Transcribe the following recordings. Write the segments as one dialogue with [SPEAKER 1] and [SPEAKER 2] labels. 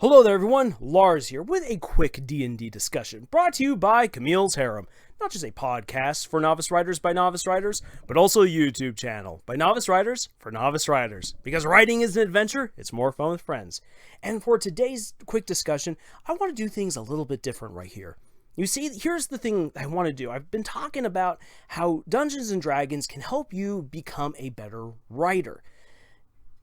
[SPEAKER 1] Hello there everyone, Lars here with a quick D&D discussion brought to you by Camille's Harem. Not just a podcast for novice writers by novice writers, but also a YouTube channel by novice writers for novice writers. Because writing is an adventure, it's more fun with friends. And for today's quick discussion, I want to do things a little bit different right here. You see, here's the thing I want to do. I've been talking about how Dungeons & Dragons can help you become a better writer.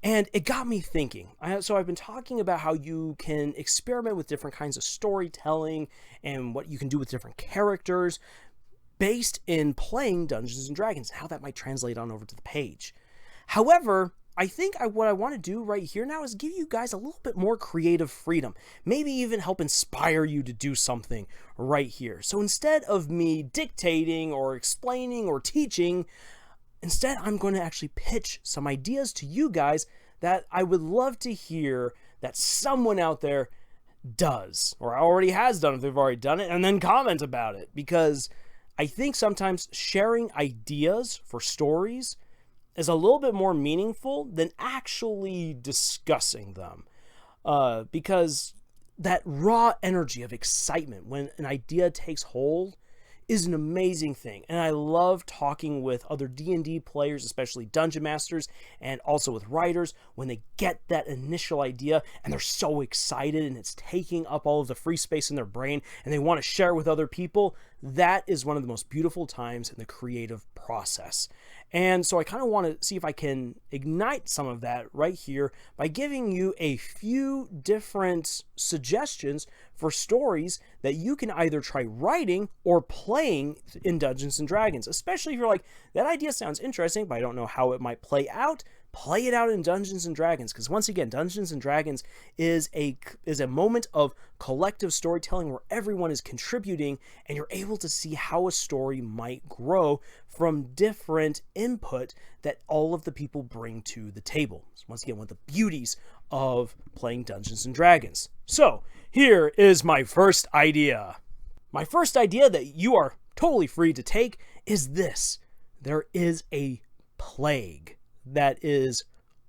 [SPEAKER 1] And it got me thinking. So I've been talking about how you can experiment with different kinds of storytelling and what you can do with different characters based in playing Dungeons & Dragons and how that might translate on over to the page. However, I think what I want to do right here now is give you guys a little bit more creative freedom. Maybe even help inspire you to do something right here. So instead of me dictating or explaining or teaching, instead, I'm going to actually pitch some ideas to you guys that I would love to hear that someone out there does, or already has done if they've already done it, and then comment about it. Because I think sometimes sharing ideas for stories is a little bit more meaningful than actually discussing them. Because that raw energy of excitement when an idea takes hold is an amazing thing, and I love talking with other D&D players, especially dungeon masters, and also with writers when they get that initial idea and they're so excited and it's taking up all of the free space in their brain and they want to share it with other people. That is one of the most beautiful times in the creative process. And so I kind of want to see if I can ignite some of that right here by giving you a few different suggestions for stories that you can either try writing or playing in Dungeons & Dragons. Especially if you're like, that idea sounds interesting, but I don't know how it might play out. Play it out in Dungeons & Dragons, because once again, Dungeons & Dragons is a moment of collective storytelling where everyone is contributing and you're able to see how a story might grow from different input that all of the people bring to the table. So once again, one of the beauties of playing Dungeons & Dragons. So here is my first idea. My first idea that you are totally free to take is this. There is a plague that is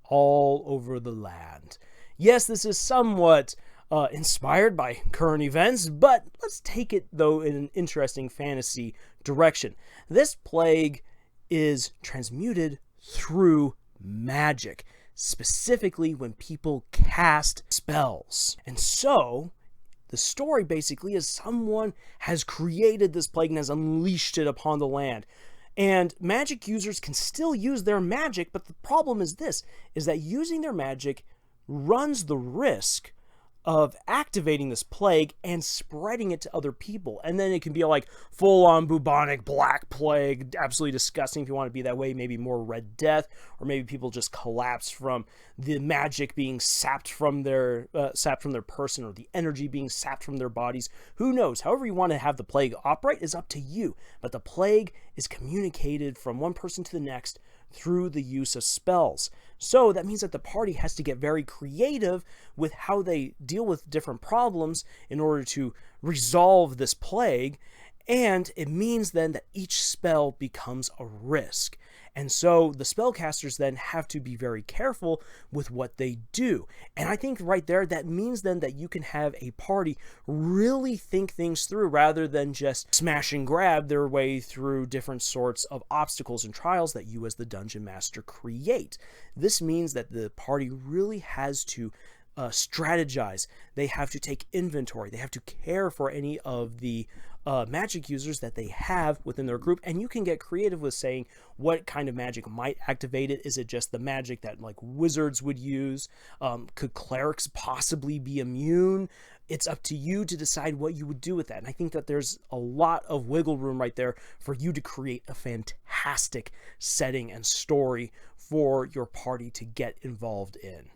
[SPEAKER 1] all over the land. Yes, this is somewhat inspired by current events, but let's take it, though, in an interesting fantasy direction. This plague is transmuted through magic, specifically when people cast spells. And so the story basically is someone has created this plague and has unleashed it upon the land. And magic users can still use their magic, but the problem is this, is that using their magic runs the risk of activating this plague and spreading it to other people. And then it can be like full-on bubonic black plague, absolutely disgusting if you want to be that way, maybe more Red Death, or maybe people just collapse from the magic being sapped from their person, or the energy being sapped from their bodies. Who knows? However you want to have the plague operate is up to you, but the plague is communicated from one person to the next through the use of spells. So that means that the party has to get very creative with how they deal with different problems in order to resolve this plague, and it means then that each spell becomes a risk. And so the spellcasters then have to be very careful with what they do. And I think right there, that means then that you can have a party really think things through rather than just smash and grab their way through different sorts of obstacles and trials that you as the dungeon master create. This means that the party really has to strategize. They have to take inventory. They have to care for any of the magic users that they have within their group, and you can get creative with saying what kind of magic might activate it. Is it just the magic that like wizards would use? Could clerics possibly be immune? It's up to you to decide what you would do with that. And I think that there's a lot of wiggle room right there for you to create a fantastic setting and story for your party to get involved in.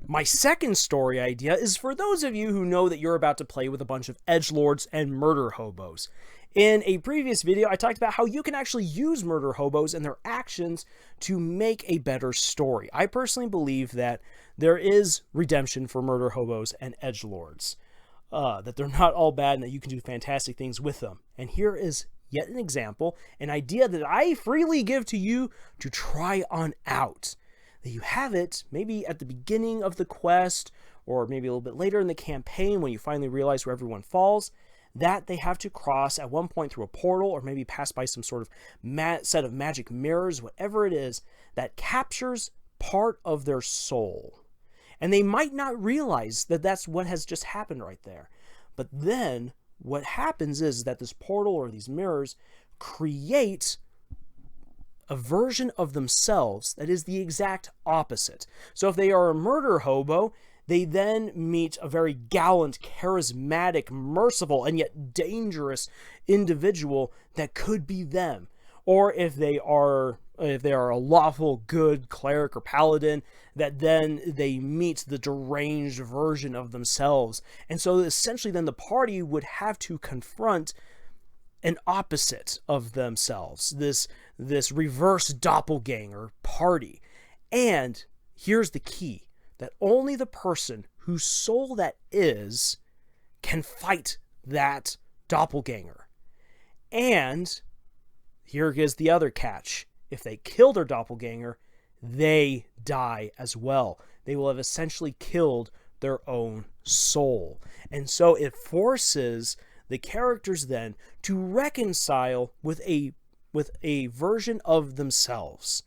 [SPEAKER 1] My second story idea is for those of you who know that you're about to play with a bunch of edgelords and murder hobos. In a previous video, I talked about how you can actually use murder hobos and their actions to make a better story. I personally believe that there is redemption for murder hobos and edgelords, that they're not all bad and that you can do fantastic things with them. And here is yet an example, an idea that I freely give to you to try on out. That you have it maybe at the beginning of the quest or maybe a little bit later in the campaign when you finally realize where everyone falls, that they have to cross at one point through a portal or maybe pass by some sort of set of magic mirrors, whatever it is, that captures part of their soul. And they might not realize that that's what has just happened right there. But then what happens is that this portal or these mirrors create a version of themselves that is the exact opposite. So if they are a murder hobo, they then meet a very gallant, charismatic, merciful, and yet dangerous individual that could be them. Or if they are a lawful good cleric or paladin, that then they meet the deranged version of themselves. And so essentially then the party would have to confront an opposite of themselves, this reverse doppelganger party. And here's the key, that only the person whose soul that is can fight that doppelganger. And here is the other catch. If they kill their doppelganger, they die as well. They will have essentially killed their own soul. And so it forces the characters then to reconcile with a version of themselves.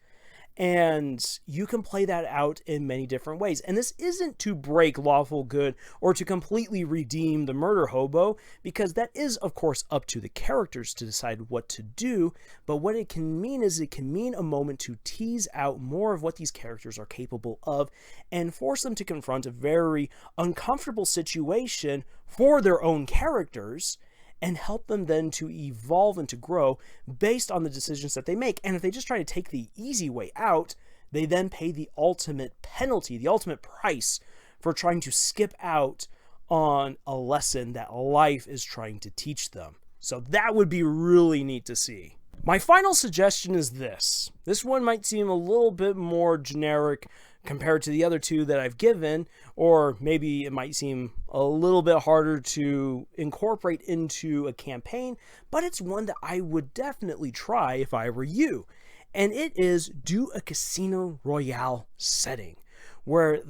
[SPEAKER 1] And you can play that out in many different ways. And this isn't to break lawful good or to completely redeem the murder hobo, because that is, of course, up to the characters to decide what to do. But what it can mean is it can mean a moment to tease out more of what these characters are capable of and force them to confront a very uncomfortable situation for their own characters, and help them then to evolve and to grow based on the decisions that they make. And if they just try to take the easy way out, they then pay the ultimate penalty, the ultimate price for trying to skip out on a lesson that life is trying to teach them. So that would be really neat to see. My final suggestion is this. This one might seem a little bit more generic compared to the other two that I've given, or maybe it might seem a little bit harder to incorporate into a campaign, but it's one that I would definitely try if I were you. And it is do a Casino Royale setting where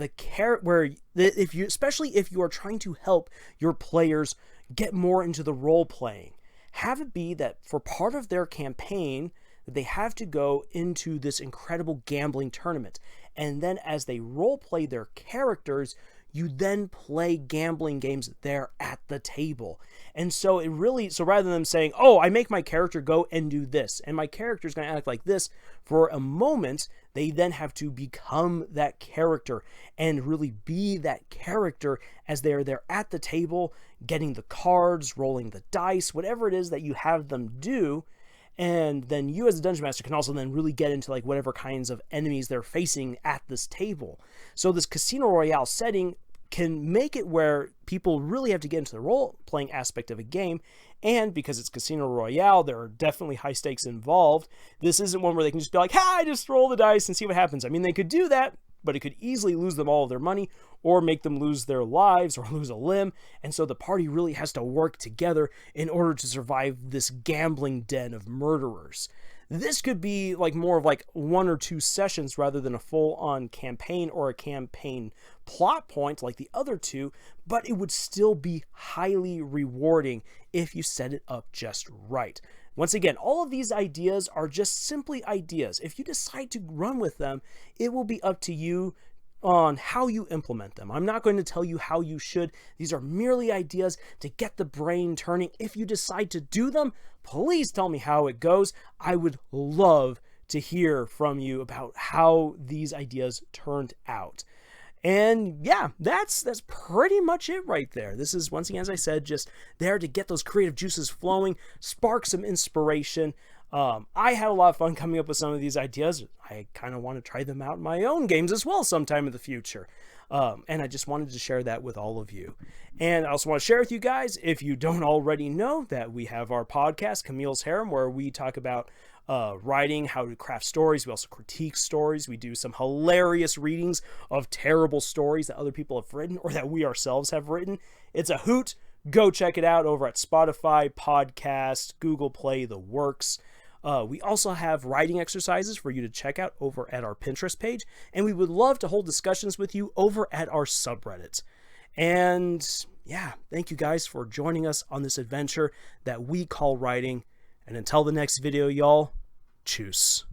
[SPEAKER 1] especially if you are trying to help your players get more into the role playing, have it be that for part of their campaign they have to go into this incredible gambling tournament. And then as they role play their characters, you then play gambling games there at the table. And so rather than them saying, oh, I make my character go and do this, and my character is going to act like this for a moment, they then have to become that character and really be that character as they're there at the table, getting the cards, rolling the dice, whatever it is that you have them do. And then you as a Dungeon Master can also then really get into like whatever kinds of enemies they're facing at this table. So this Casino Royale setting can make it where people really have to get into the role-playing aspect of a game. And because it's Casino Royale, there are definitely high stakes involved. This isn't one where they can just be like, I just roll the dice and see what happens. I mean, they could do that, but it could easily lose them all of their money or make them lose their lives or lose a limb. And so the party really has to work together in order to survive this gambling den of murderers. This could be like more of like 1 or 2 sessions rather than a full-on campaign or a campaign plot point like the other two, but it would still be highly rewarding if you set it up just right. Once again, all of these ideas are just simply ideas. If you decide to run with them, it will be up to you on how you implement them. I'm not going to tell you how you should. These are merely ideas to get the brain turning. If you decide to do them, please tell me how it goes. I would love to hear from you about how these ideas turned out. And yeah, that's pretty much it right there. This is, once again, as I said, just there to get those creative juices flowing, spark some inspiration. I had a lot of fun coming up with some of these ideas. I kind of want to try them out in my own games as well sometime in the future. And I just wanted to share that with all of you. And I also want to share with you guys, if you don't already know, that we have our podcast, Camille's Harem, where we talk about writing, how to craft stories. We also critique stories. We do some hilarious readings of terrible stories that other people have written or that we ourselves have written. It's a hoot. Go check it out over at Spotify, Podcast, Google Play, the works. We also have writing exercises for you to check out over at our Pinterest page, and we would love to hold discussions with you over at our subreddit. And yeah, thank you guys for joining us on this adventure that we call writing. And until the next video, y'all, tschüss.